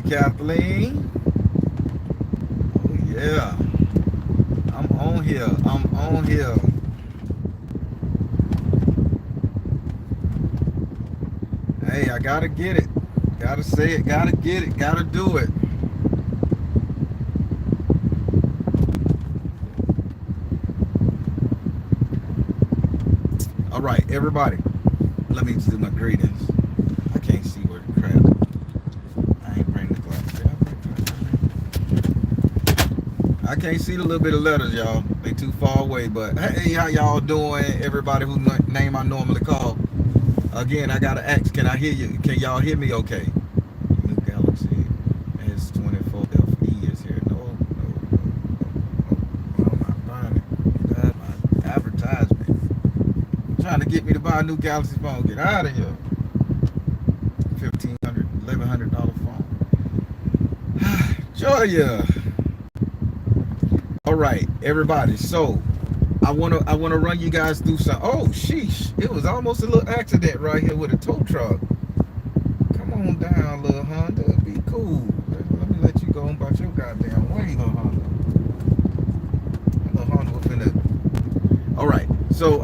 Kathleen. Oh yeah. I'm on here. I'm on here. Hey, I gotta get it. Gotta say it. Gotta get it. Gotta do it. All right, everybody. Let me do my greetings. I can't see where the crap. I ain't bring the glasses. I can't see the little bit of letters, y'all. They too far away. But hey, how y'all doing? Everybody whose name I normally call. Again, I gotta ask. Can I hear you? Can y'all hear me? Okay. New Galaxy S24 FE is here. No. Why am I buying it? That's my advertisement. Trying to get me to buy a new Galaxy phone. Get out of here. $1,500, $1,100 phone. Joya. All right, everybody. So I wanna run you guys through some. Oh, sheesh! It was almost a little accident right here with a tow truck. Come on down, little Honda. It'd be cool. Let me let you go about your goddamn way, little Honda. Little Honda was finna. All right. So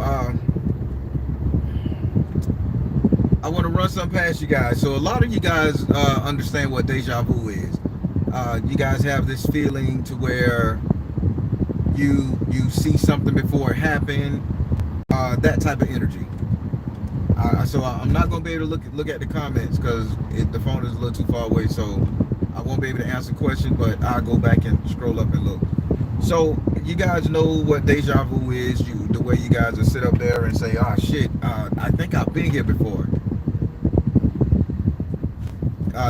I want to run something past you guys. So a lot of you guys understand what deja vu is. You guys have this feeling to where you see something before it happened, that type of energy. So I'm not going to be able to look at the comments because the phone is a little too far away, so I won't be able to answer questions, but I'll go back and scroll up and look. So you guys know what deja vu is. The way you guys will sit up there and say, ah, shit, I think I've been here before.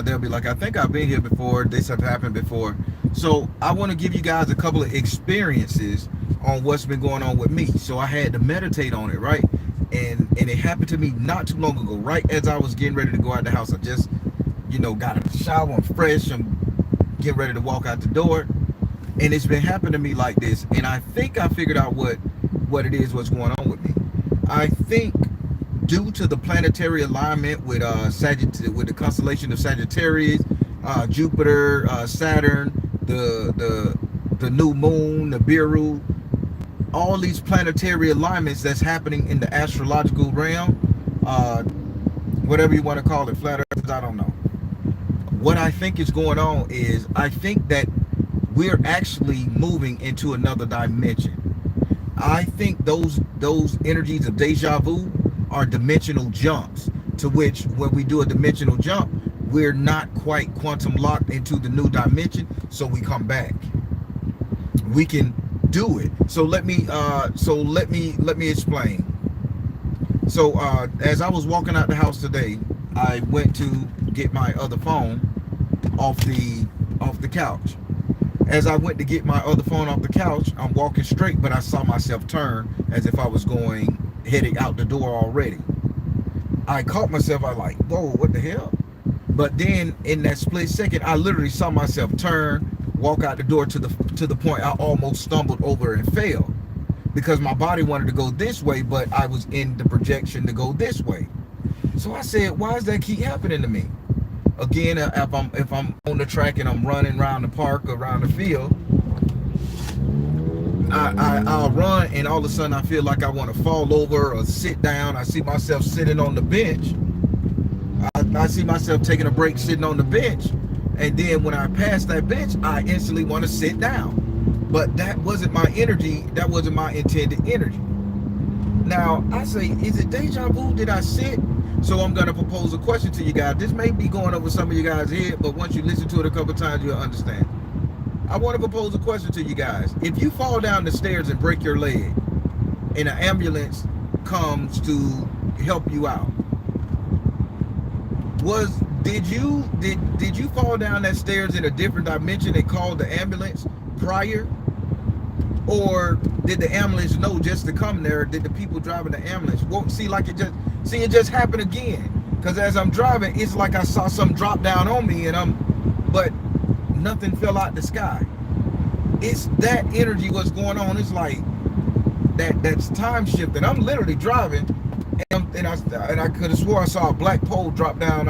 They'll be like, I think I've been here before. This have happened before. So I want to give you guys a couple of experiences on what's been going on with me. So I had to meditate on it, right? And it happened to me not too long ago, right as I was getting ready to go out the house. I just, got a shower, I'm fresh, I'm getting ready to walk out the door. And it's been happening to me like this. And I think I figured out what it is, what's going on with me. I think due to the planetary alignment with with the constellation of Sagittarius, Jupiter, Saturn, the new moon, the Biru, all these planetary alignments that's happening in the astrological realm, whatever you want to call it, flat earthers, I don't know. What I think is going on is I think that we're actually moving into another dimension. I think those energies of deja vu are dimensional jumps, to which when we do a dimensional jump, we're not quite quantum locked into the new dimension, so we come back. We can do it. So let me explain. So as I was walking out the house today, I went to get my other phone off the couch. As I went to get my other phone off the couch, I'm walking straight, but I saw myself turn as if I was heading out the door already. I caught myself, I like, whoa, what the hell? But then in that split second, I literally saw myself turn, walk out the door to the point I almost stumbled over and fell, because my body wanted to go this way, but I was in the projection to go this way. So I said, why does that keep happening to me? Again, if I'm on the track and I'm running around the park, around the field, I'll run, and all of a sudden I feel like I want to fall over or sit down. I see myself sitting on the bench. I see myself taking a break sitting on the bench, and then when I pass that bench, I instantly want to sit down. But that wasn't my energy. That wasn't my intended energy. Now I say, is it deja vu? Did I sit? So I'm going to propose a question to you guys. This may be going over some of you guys' head, but once you listen to it a couple times, you'll understand. I want to propose a question to you guys. If you fall down the stairs and break your leg, and an ambulance comes to help you out, did you fall down that stairs in a different dimension and call the ambulance prior? Or did the ambulance know just to come there? Did the people driving the ambulance won't see like it just happened again? Because as I'm driving, it's like I saw something drop down on me, but nothing fell out the sky. It's that energy what's going on. It's like that's time shifting. I'm literally driving, and I could have swore I saw a black pole drop down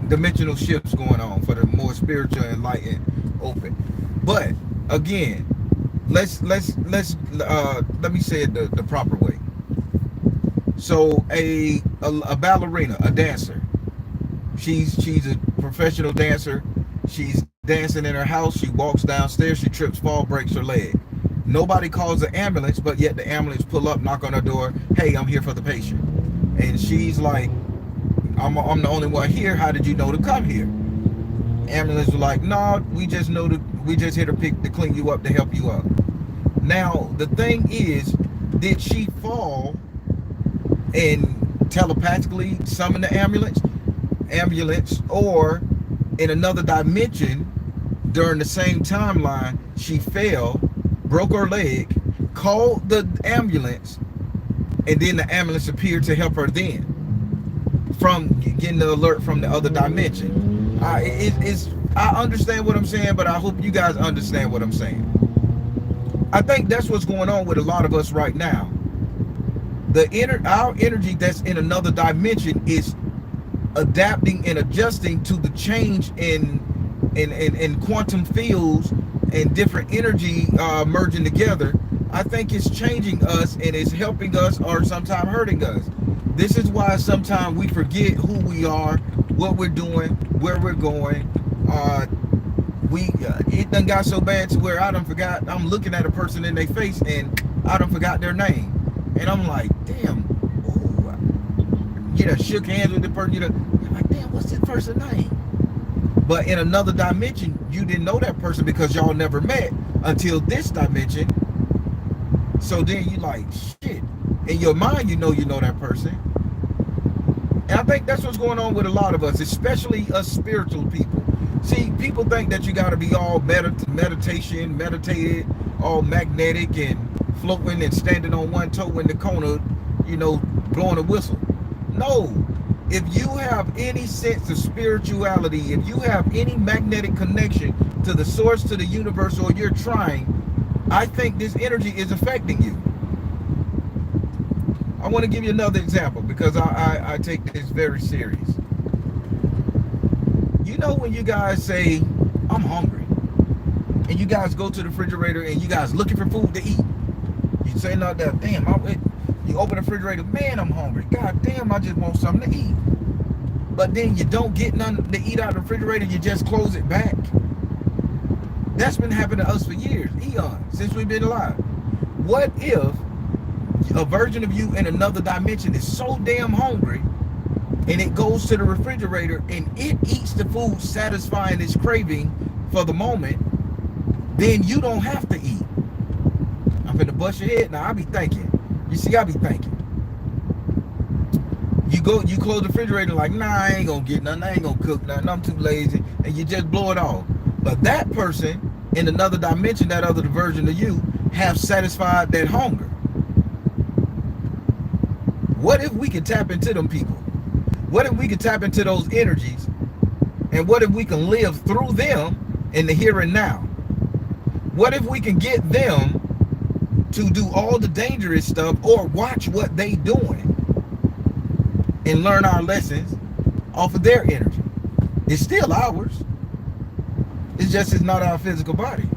dimensional shifts going on for the more spiritual, enlightened, open. But again, let me say it the proper way. So a ballerina, a dancer, she's a professional dancer. She's dancing in her house. She walks downstairs. She trips, fall, breaks her leg. Nobody calls the ambulance, but yet the ambulance pull up, knock on her door. Hey, I'm here for the patient. And she's like, I'm the only one here. How did you know to come here? Ambulance was like, no, we just here to clean you up, to help you up. Now the thing is, did she fall and telepathically summon the ambulance, or in another dimension during the same timeline she fell, broke her leg, called the ambulance, and then the ambulance appeared to help her then from getting the alert from the other dimension? I understand what I'm saying, but I hope you guys understand what I'm saying. I think that's what's going on with a lot of us right now. Our energy that's in another dimension is adapting and adjusting to the change in quantum fields and different energy merging together. I think it's changing us, and it's helping us or sometimes hurting us. This is why sometimes we forget who we are, what we're doing, where we're going. It done got so bad to where I done forgot. I'm looking at a person in their face and I done forgot their name, and I'm like, damn. Shook hands with the person. You're like, damn, what's this person's name? But in another dimension, you didn't know that person because y'all never met until this dimension. So then you like, shit. In your mind, you know that person. And I think that's what's going on with a lot of us, especially us spiritual people. See, people think that you got to be all meditated, all magnetic and floating and standing on one toe in the corner, blowing a whistle. No. If you have any sense of spirituality, if you have any magnetic connection to the source, to the universe, or you're trying, I think this energy is affecting you. I want to give you another example because I take this very serious. When you guys say, I'm hungry, and you guys go to the refrigerator and you guys looking for food to eat, you say, no, damn, you open the refrigerator, man, I'm hungry. God damn, I just want something to eat. But then you don't get nothing to eat out of the refrigerator, you just close it back. That's been happening to us for years, eons, since we've been alive. What if a version of you in another dimension is so damn hungry and it goes to the refrigerator and it eats the food, satisfying its craving for the moment, then you don't have to eat. I'm finna bust your head. Now I be thinking. You see, I be thinking. You close the refrigerator like, nah, I ain't gonna get nothing, I ain't gonna cook nothing, I'm too lazy, and you just blow it off. But that person in another dimension, that other version of you, have satisfied that hunger. What if we could tap into them people? What if we could tap into those energies? And what if we can live through them in the here and now? What if we can get them to do all the dangerous stuff or watch what they doing and learn our lessons off of their energy? It's still ours. It's not our physical body.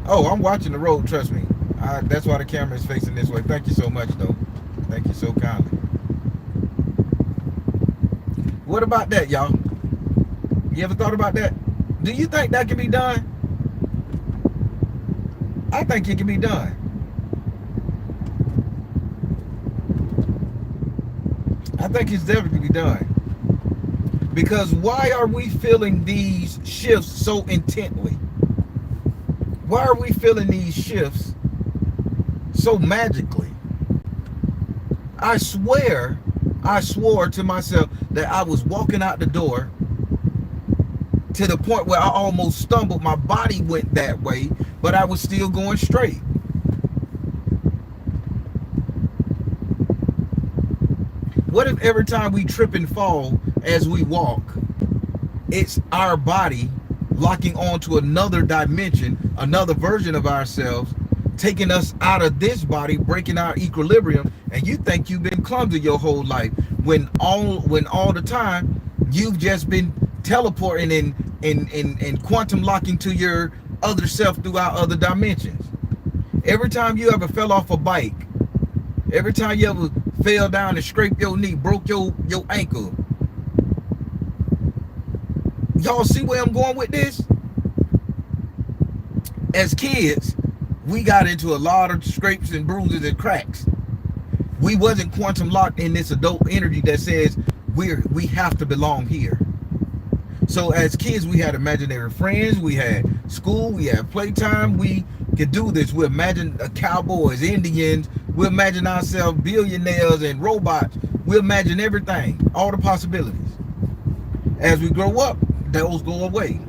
Oh, I'm watching the road, trust me. That's why the camera is facing this way. Thank you so much, though. Thank you so kindly. What about that, y'all? You ever thought about that? Do you think that can be done? I think it can be done. I think it's definitely be done. Because why are we feeling these shifts so intently? Why are we feeling these shifts so magically? I swore to myself that I was walking out the door to the point where I almost stumbled. My body went that way, but I was still going straight. What if every time we trip and fall as we walk, it's our body locking onto another dimension, another version of ourselves, taking us out of this body, breaking our equilibrium, and you think you've been clumsy your whole life. when all the time you've just been teleporting and quantum locking to your other self throughout other dimensions. Every time you ever fell off a bike, every time you ever fell down and scraped your knee, broke your ankle. Y'all see where I'm going with this? As kids, we got into a lot of scrapes and bruises and cracks. We wasn't quantum locked in this adult energy that says we have to belong here. So as kids, we had imaginary friends, we had school, we had playtime, we could do this. We imagine cowboys, Indians, we imagine ourselves billionaires and robots. We imagine everything, all the possibilities. As we grow up, those go away.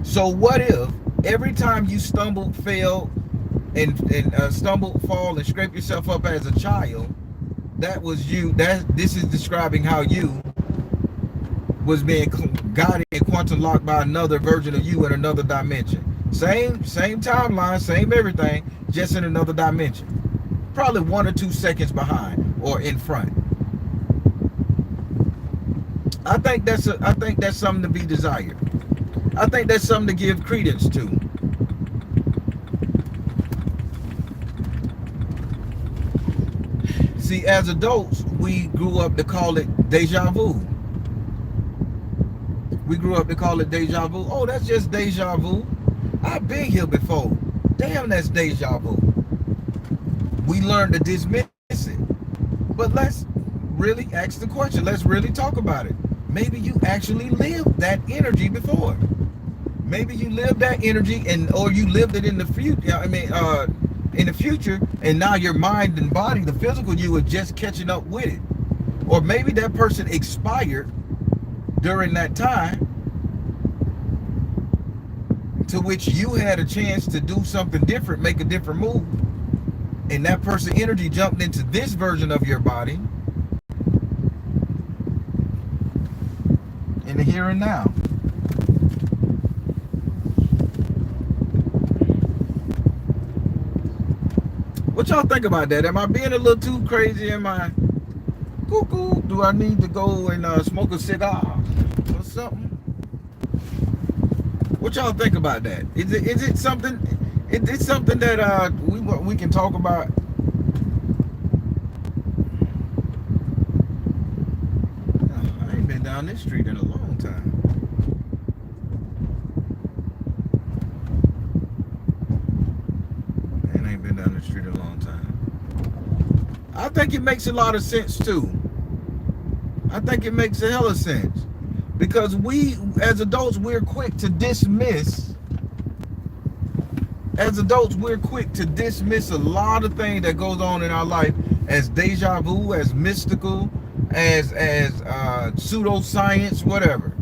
So what if every time you stumbled, failed, and stumble, fall, and scrape yourself up as a child, that was you? This is describing how you was being guided and quantum locked by another version of you in another dimension. Same timeline, same everything, just in another dimension. Probably 1 or 2 seconds behind or in front. I think that's something to be desired. I think that's something to give credence to. See, as adults, we grew up to call it deja vu. We grew up to call it deja vu. Oh, that's just deja vu. I've been here before. Damn, that's deja vu. We learned to dismiss it. But let's really ask the question. Let's really talk about it. Maybe you actually lived that energy before. Maybe you lived that energy, or you lived it in the future. In the future, and now your mind and body, the physical you, are just catching up with it. Or maybe that person expired during that time, to which you had a chance to do something different, make a different move, and that person energy jumped into this version of your body in the here and now. What y'all think about that? Am I being a little too crazy? Am I cuckoo? Do I need to go and smoke a cigar or something? What y'all think about that? Is it something? It's something that we can talk about. I ain't been down this street in a long time. Man, I ain't been down the street in a long time. I think it makes a lot of sense too. I think it makes a hell of sense. Because we, as adults, we're quick to dismiss. As adults, we're quick to dismiss a lot of things that goes on in our life as deja vu, as mystical, as pseudoscience, whatever.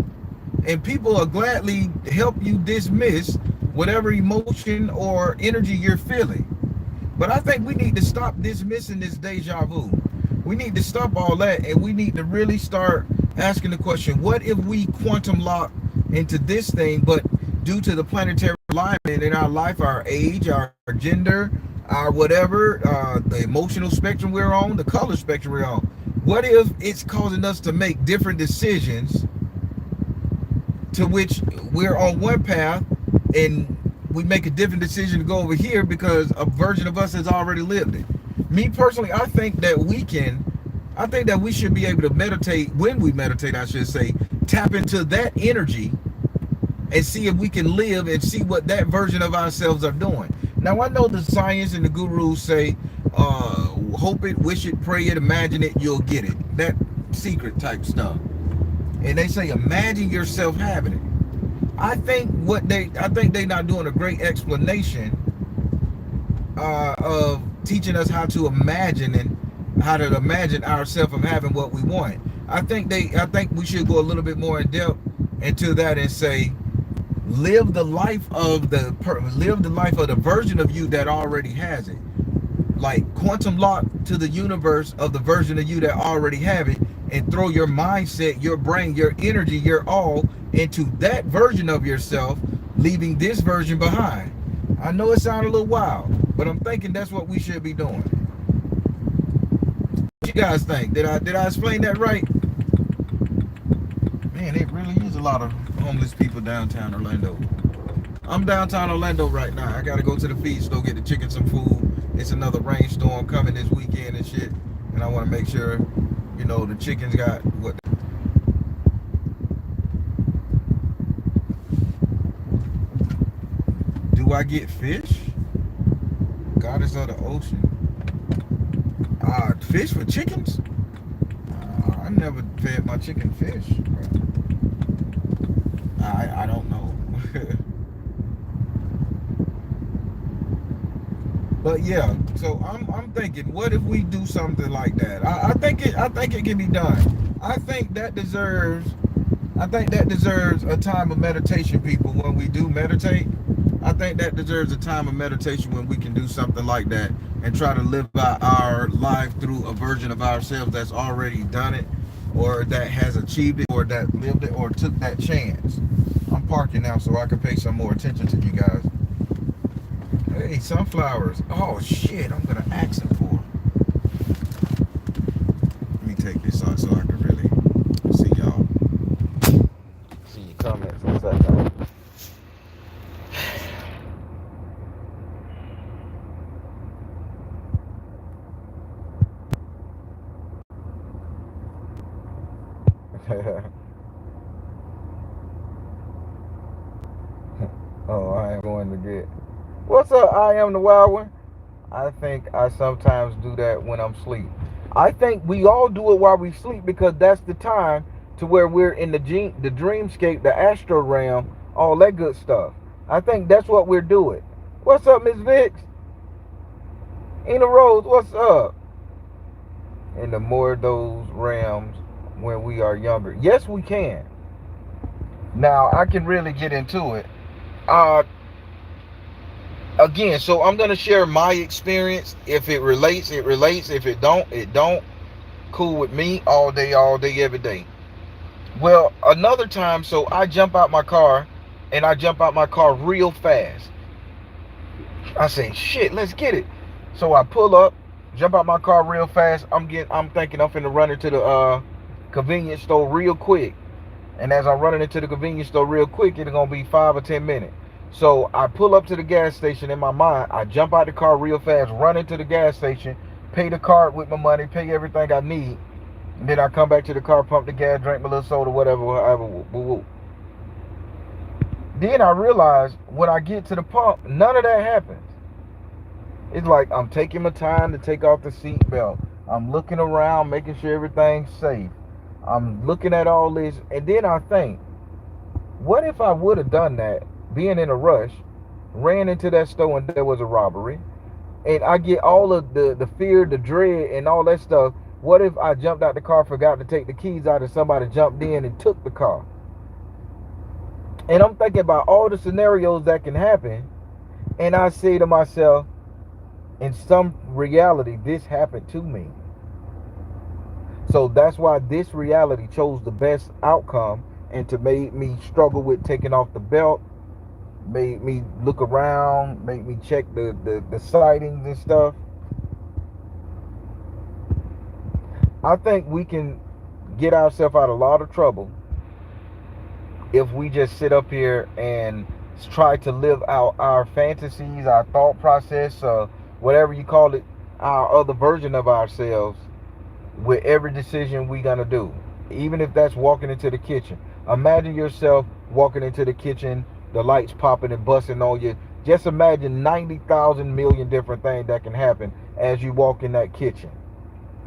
And people will gladly help you dismiss whatever emotion or energy you're feeling. But I think we need to stop dismissing this deja vu. We need to stop all that, and we need to really start asking the question, what if we quantum lock into this thing, but due to the planetary alignment in our life, our age, our gender, our whatever, the emotional spectrum we're on, the color spectrum we're on, what if it's causing us to make different decisions to which we're on one path and we make a different decision to go over here because a version of us has already lived it? Me personally, I think that we should be able to meditate. When we meditate, I should say, tap into that energy and see if we can live and see what that version of ourselves are doing. Now, I know the science and the gurus say, hope it, wish it, pray it, imagine it, you'll get it. That secret type stuff. And they say, imagine yourself having it. I think they're not doing a great explanation of teaching us how to imagine and how to imagine ourselves of having what we want. I think we should go a little bit more in depth into that and say, live the life of the version of you that already has it. Like quantum lock to the universe of the version of you that already have it, and throw your mindset, your brain, your energy, your all into that version of yourself, leaving this version behind. I know it sounds a little wild, but I'm thinking that's what we should be doing. you guys think? Did I explain that right? Man, it really is a lot of homeless people downtown Orlando. I'm downtown Orlando right now. I gotta go to the feed store, get the chicken some food. It's another rainstorm coming this weekend and shit. And I wanna make sure, the chickens got what. Do I get fish? Goddess of the ocean. Fish for chickens? I never fed my chicken fish. I don't know. But yeah, so I'm thinking, what if we do something like that? I think it can be done. I think that deserves a time of meditation, people. When we do meditate, I think that deserves a time of meditation when we can do something like that and try to live out our life through a version of ourselves that's already done it, or that has achieved it, or that lived it, or took that chance. I'm parking now so I can pay some more attention to you guys. Hey, sunflowers. Oh shit, I'm gonna ask them for. Let me take this on so I can really see y'all. See your comments in a second. Oh, I am going to get. What's up? I am the wild one. I think I sometimes do that when I'm asleep. I think we all do it while we sleep because that's the time to where we're in the dreamscape, the astral realm, all that good stuff. I think that's what we're doing. What's up, Miss Vix? Ina Rose, what's up? In the more of those realms when we are younger. Yes, we can. Now, I can really get into it. Again, so I'm going to share my experience. If it relates, it relates. If it don't, it don't. Cool with me all day, every day. Well, another time, so I jump out my car, and I jump out my car real fast. I say, shit, let's get it. So I pull up, jump out my car real fast. I'm thinking I'm finna run into the convenience store real quick. And as I'm running into the convenience store real quick, it's gonna be 5 or 10 minutes. So I pull up to the gas station in my mind. I jump out the car real fast, run into the gas station, pay the card with my money, pay everything I need. And then I come back to the car, pump the gas, drink my little soda, whatever, woo. Then I realize when I get to the pump, none of that happens. It's like I'm taking my time to take off the seatbelt. I'm looking around, making sure everything's safe. I'm looking at all this, and then I think, what if I would have done that, being in a rush, ran into that store and there was a robbery, and I get all of the fear, the dread, and all that stuff. What if I jumped out the car, forgot to take the keys out, and somebody jumped in and took the car? And I'm thinking about all the scenarios that can happen, and I say to myself, in some reality, this happened to me. So that's why this reality chose the best outcome, and to make me struggle with taking off the belt, made me look around, made me check the sightings and stuff. I think we can get ourselves out of a lot of trouble if we just sit up here and try to live out our fantasies, our thought process, whatever you call it, our other version of ourselves with every decision we're going to do. Even if that's walking into the kitchen. Imagine yourself walking into the kitchen, the lights popping and busting on you. Just imagine 90,000 million different things that can happen as you walk in that kitchen.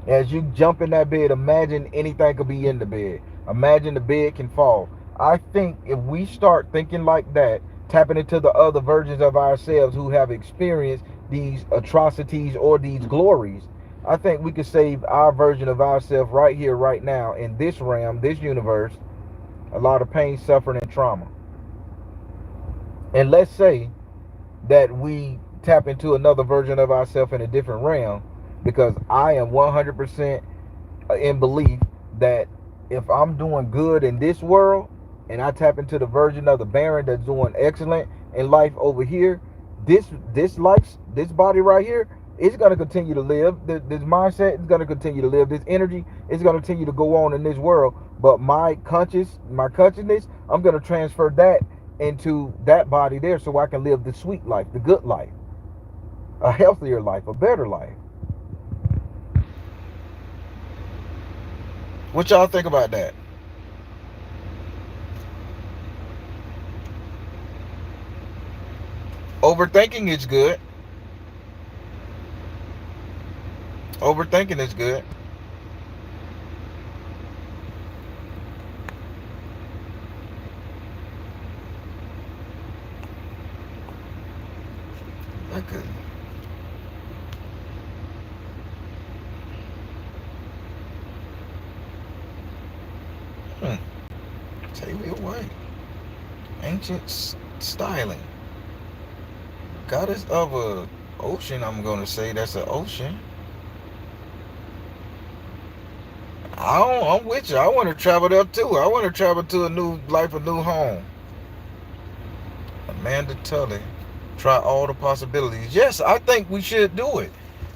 As you jump in that bed, imagine anything could be in the bed. Imagine the bed can fall. I think if we start thinking like that, tapping into the other versions of ourselves who have experienced these atrocities or these glories, I think we could save our version of ourselves right here, right now, in this realm, this universe, a lot of pain, suffering, and trauma. And let's say that we tap into another version of ourselves in a different realm, because I am 100% in belief that if I'm doing good in this world and I tap into the version of the Baron that's doing excellent in life over here, this body right here, It's going to continue to live. This mindset is going to continue to live. This energy is going to continue to go on in this world. But my consciousness, I'm going to transfer that into that body there so I can live the sweet life, the good life, a healthier life, a better life. What y'all think about that? Overthinking is good. Overthinking is good. I could. Hmm. Take me away. Ancient styling. Goddess of a ocean, I'm gonna say that's an ocean. I'm with you. I want to travel there too. I want to travel to a new life, a new home. Amanda Tully. Try all the possibilities. Yes, I think we should do it.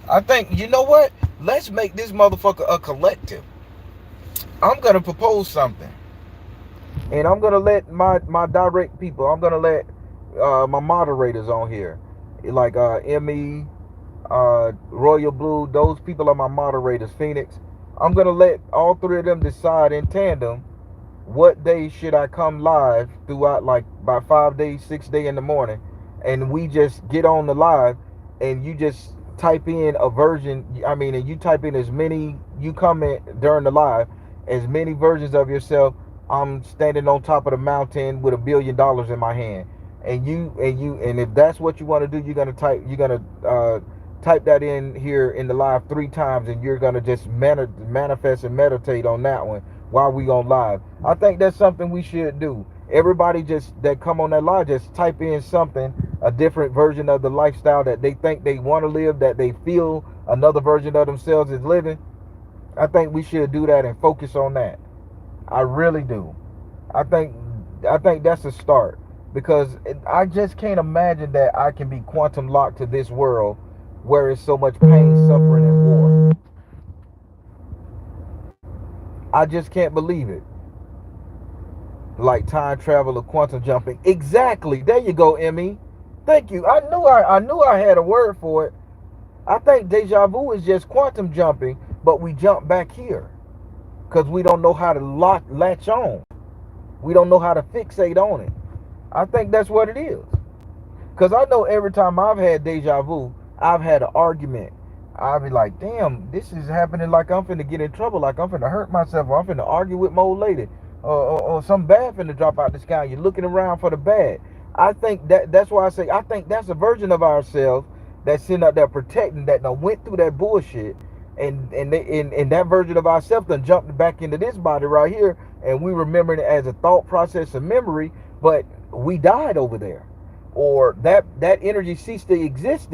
I think, you know what? Let's make this motherfucker a collective. I'm gonna propose something. And I'm gonna let my direct people, I'm gonna let my moderators on here. Like ME, Royal Blue, those people are my moderators, Phoenix. I'm gonna let all three of them decide in tandem what day should I come live throughout, like by 5 days, 6 day in the morning, and we just get on the live, and you just type in a version. I mean, and you type in as many, you comment during the live, as many versions of yourself. I'm standing on top of the mountain with $1 billion in my hand, and if that's what you want to do, you're gonna type that in here in the live 3 times, and you're gonna just manifest and meditate on that one while we on live. I think that's something we should do. Everybody just that come on that live, just type in something, a different version of the lifestyle that they think they want to live, that they feel another version of themselves is living. I think we should do that and focus on that. I really do. I think I think that's a start, because I just can't imagine that I can be quantum locked to this world where it's so much pain, suffering, and war. I just can't believe it. Like time travel or quantum jumping. Exactly. There you go, Emmy. Thank you. I knew I had a word for it. I think deja vu is just quantum jumping, but we jump back here because we don't know how to latch on. We don't know how to fixate on it. I think that's what it is. Because I know every time I've had deja vu, I've had an argument. I'll be like, damn, this is happening like I'm finna get in trouble, like I'm finna hurt myself, or I'm finna argue with my old lady, or some bad finna drop out the sky. You're looking around for the bad. I think that's why I say I think that's a version of ourselves that's sitting out there protecting, that done went through that bullshit, and that version of ourselves done jumped back into this body right here, and we remember it as a thought process and memory, but we died over there, or that energy ceased to exist,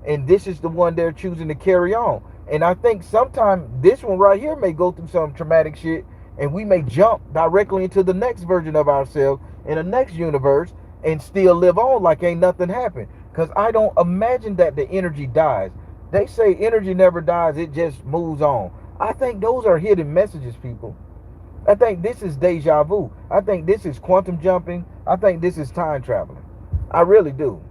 and this is the one they're choosing to carry on. And I think sometimes this one right here may go through some traumatic shit, and we may jump directly into the next version of ourselves in the next universe and still live on like ain't nothing happened. Because I don't imagine that the energy dies. They say energy never dies, it just moves on. I think those are hidden messages, people. I think this is deja vu. I think this is quantum jumping. I think this is time traveling. I really do.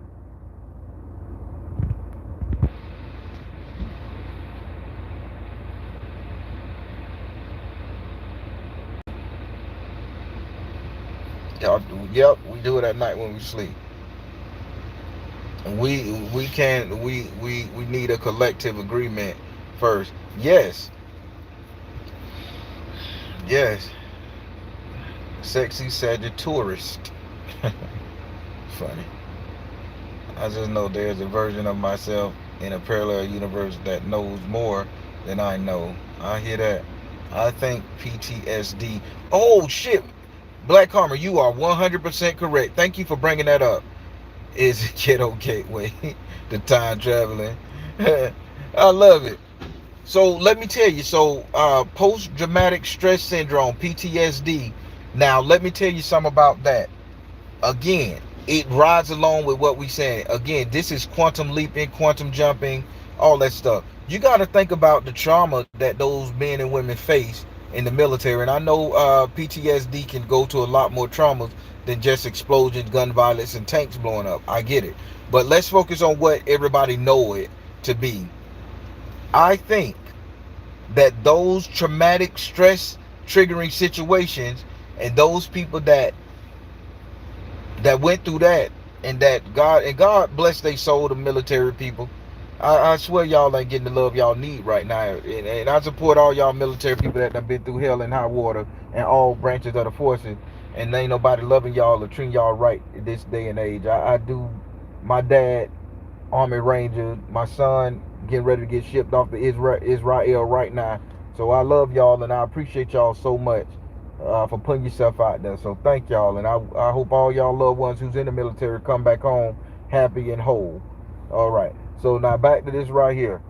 Yep, we do it at night when we sleep. We can we need a collective agreement first. Yes, yes. Sexy Sagittarius. Funny. I just know there's a version of myself in a parallel universe that knows more than I know. I hear that. I think PTSD. Oh shit, Black Karma, you are 100% correct. Thank you for bringing that up. Is Ghetto Gateway, the time traveling. I love it. So let me tell you. So post-traumatic stress syndrome, PTSD. Now let me tell you something about that. Again, it rides along with what we saying. Again, this is quantum leaping, quantum jumping, all that stuff. You got to think about the trauma that those men and women face in the military. And I know PTSD can go to a lot more traumas than just explosions, gun violence, and tanks blowing up. I get it. But let's focus on what everybody know it to be. I think that those traumatic stress triggering situations and those people that went through that, and that God bless their soul, the military people. I swear y'all ain't getting the love y'all need right now, and I support all y'all military people that have been through hell and high water and all branches of the forces, and ain't nobody loving y'all or treating y'all right in this day and age. I do. My dad, Army Ranger, my son getting ready to get shipped off to Israel right now. So I love y'all and I appreciate y'all so much for putting yourself out there. So thank y'all, and I hope all y'all loved ones who's in the military come back home happy and whole. All right. So now back to this right here.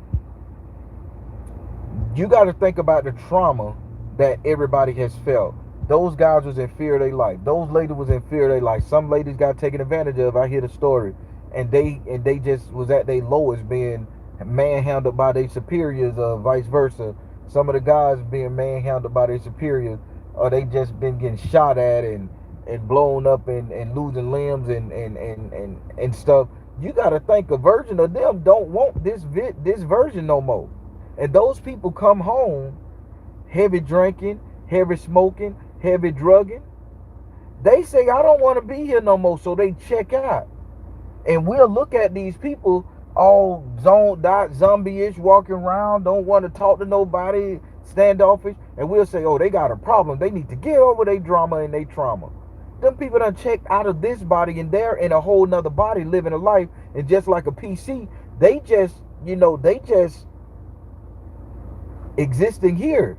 You got to think about the trauma that everybody has felt. Those guys was in fear of their life. Those ladies was in fear of their life. Some ladies got taken advantage of. I hear the story, and they just was at their lowest, being manhandled by their superiors, or vice versa. Some of the guys being manhandled by their superiors, or they just been getting shot at and blown up and losing limbs and stuff. You got to think a version of them don't want this version no more. And those people come home heavy drinking, heavy smoking, heavy drugging. They say, I don't want to be here no more, so they check out. And we'll look at these people all zombie-ish, walking around, don't want to talk to nobody, standoffish, and we'll say, oh, they got a problem. They need to get over their drama and their trauma. Them people done checked out of this body, and they're in a whole nother body living a life. And just like a PC, they just existing here.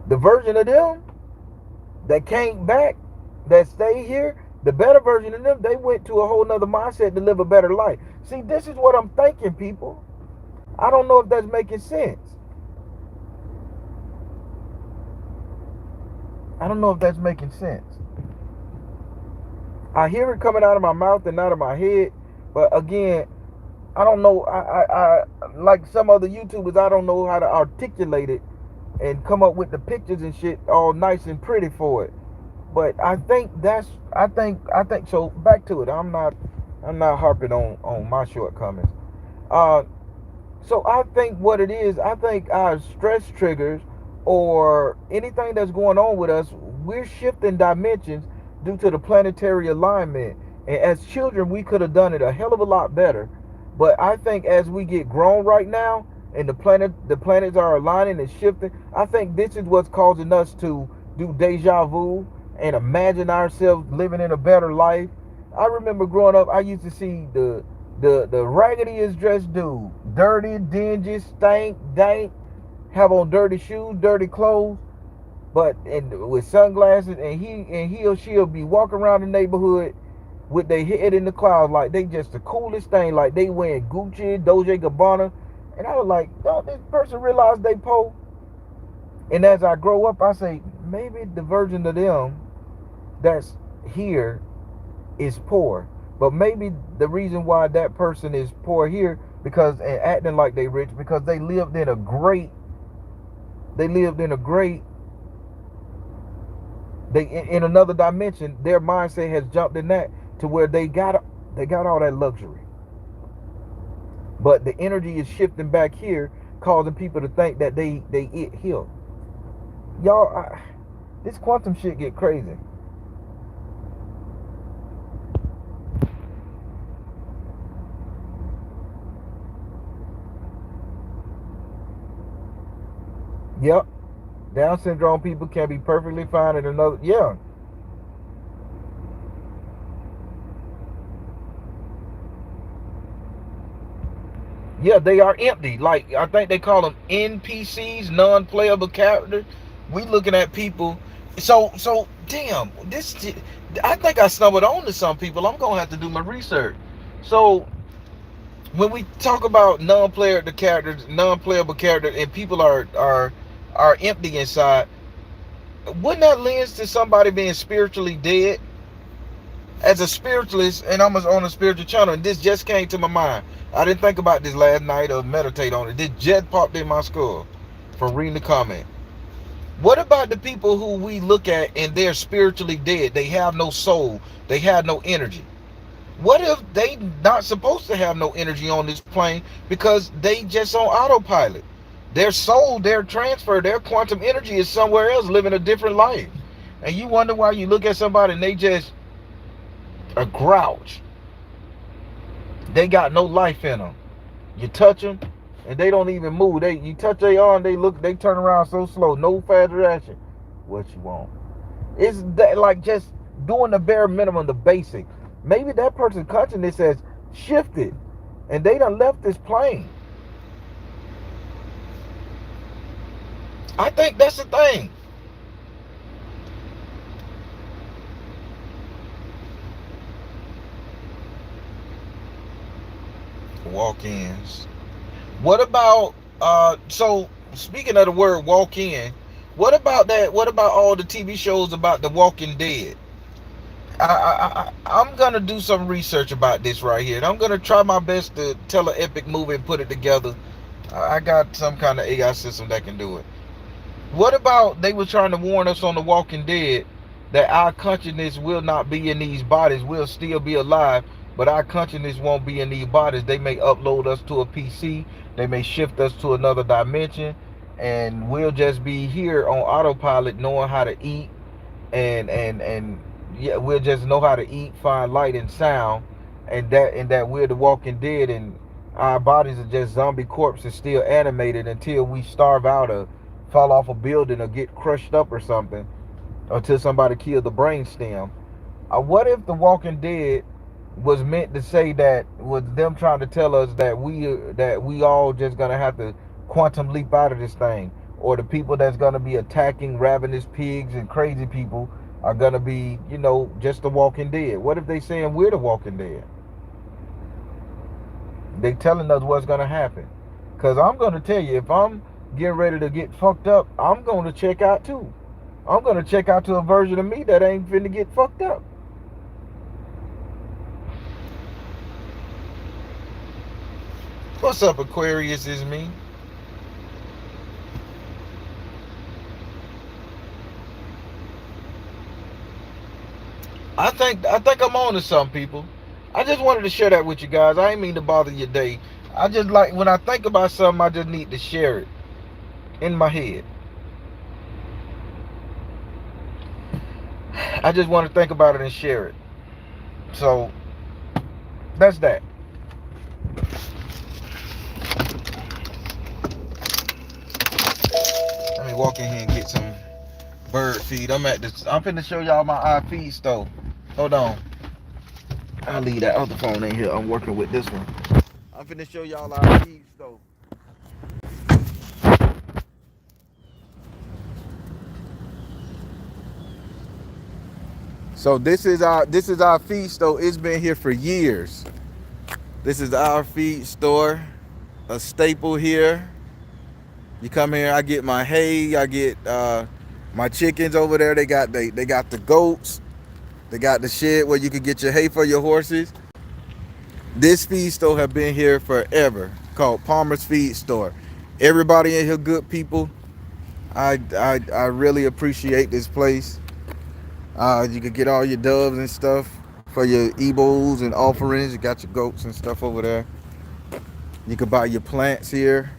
The version of them that came back, that stayed here, the better version of them, they went to a whole nother mindset to live a better life. See, this is what I'm thinking, people. I don't know if that's making sense. I don't know if that's making sense. I hear it coming out of my mouth and out of my head, but again, I don't know. I like some other YouTubers, I don't know how to articulate it and come up with the pictures and shit all nice and pretty for it. But I think so. Back to it. I'm not harping on my shortcomings. Uh, so I think what it is, I think our stress triggers or anything that's going on with us, we're shifting dimensions due to the planetary alignment. And as children, we could have done it a hell of a lot better. But I think as we get grown right now, and the planets are aligning and shifting, I think this is what's causing us to do deja vu and imagine ourselves living in a better life. I remember growing up, I used to see the raggediest dressed dude, dirty, dingy, stank, dank, have on dirty shoes, dirty clothes, but with sunglasses, and he or she'll be walking around the neighborhood with their head in the clouds, like they just the coolest thing, like they wearing Gucci, Dolce Gabbana. And I was like, don't this person realize they poor? And as I grow up, I say, maybe the version of them that's here is poor. But maybe the reason why that person is poor here, because and acting like they rich, because they lived in a great, in another dimension, their mindset has jumped in that to where they got all that luxury. But the energy is shifting back here, causing people to think that they it here. Y'all, this quantum shit get crazy. Yep. Down syndrome people can be perfectly fine in another. Yeah, they are empty. Like, I think they call them NPCs, non-playable characters. We looking at people. So damn, I think I stumbled on to some people. I'm gonna have to do my research. So when we talk about non-playable characters, and people are empty inside, wouldn't that lend to somebody being spiritually dead? As a spiritualist, and I'm on a spiritual channel, and this just came to my mind. I didn't think about this last night or meditate on it. This just popped in my skull from reading the comment. What about the people who we look at and they're spiritually dead? They have no soul. They have no energy. What if they not supposed to have no energy on this plane because they just on autopilot? Their soul, their transfer, their quantum energy is somewhere else living a different life. And you wonder why you look at somebody and they just a grouch. They got no life in them. You touch them and they don't even move. You touch their arm, they turn around so slow, no fast reaction. What you want? It's that, like, just doing the bare minimum, the basic. Maybe that person's consciousness has shifted and they done left this plane. I think that's the thing. Walk-ins. What about so speaking of the word walk in, what about that? What about all the TV shows about the Walking Dead? I'm gonna do some research about this right here, and I'm gonna try my best to tell an epic movie and put it together. I got some kind of AI system that can do it. What about they were trying to warn us on the Walking Dead that our consciousness will not be in these bodies, we'll still be alive, but our consciousness won't be in these bodies. They may upload us to a PC, they may shift us to another dimension, and we'll just be here on autopilot knowing how to eat and yeah, we'll just know how to eat, find light and sound, and that we're the Walking Dead, and our bodies are just zombie corpses still animated until we starve out or fall off a building or get crushed up or something, until somebody kills the brain stem. What if the Walking Dead was meant to say that, was them trying to tell us that we all just gonna have to quantum leap out of this thing, or the people that's gonna be attacking ravenous pigs and crazy people are gonna be, just the Walking Dead? What if they saying we're the Walking Dead? They telling us what's gonna happen. Cause I'm gonna tell you, if I'm getting ready to get fucked up, I'm gonna check out too. I'm gonna check out to a version of me that ain't finna get fucked up. What's up, Aquarius? Is me. I think I'm on to some people. I just wanted to share that with you guys. I ain't mean to bother your day. I just like when I think about something, I just need to share it in my head. I just want to think about it and share it. So that's that. Let me walk in here and get some bird feed. I'm finna show y'all my feed stove. Hold on. I'll leave that other phone in here. I'm working with this one. I'm finna show y'all our feed stove. So this is our feed store. It's been here for years. This is our feed store, a staple here. You come here, I get my hay, I get my chickens over there. They got the goats, they got the shed where you can get your hay for your horses. This feed store have been here forever, called Palmer's Feed Store. Everybody in here good people. I really appreciate this place. You could get all your doves and stuff for your ebos and offerings. You got your goats and stuff over there. You could buy your plants here.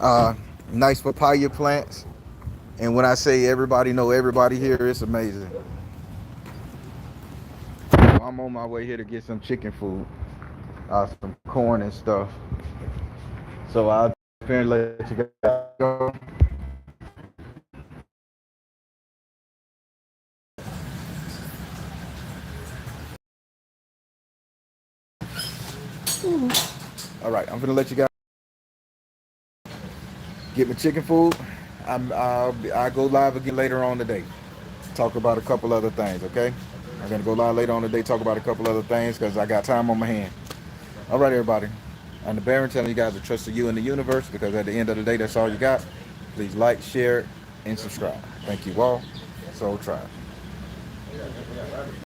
Uh, Nice papaya plants. And when I say everybody know everybody here, it's amazing. I'm on my way here to get some chicken food, some corn and stuff. So I'll let you guys go. All right, I'm gonna let you guys get my chicken food. I'll go live again later on today. Talk about a couple other things, okay? I'm gonna go live later on today, talk about a couple other things because I got time on my hand. All right, everybody. I'm the Baron telling you guys to trust you in the universe because at the end of the day, that's all you got. Please like, share, and subscribe. Thank you all. S.O.L. Tribe.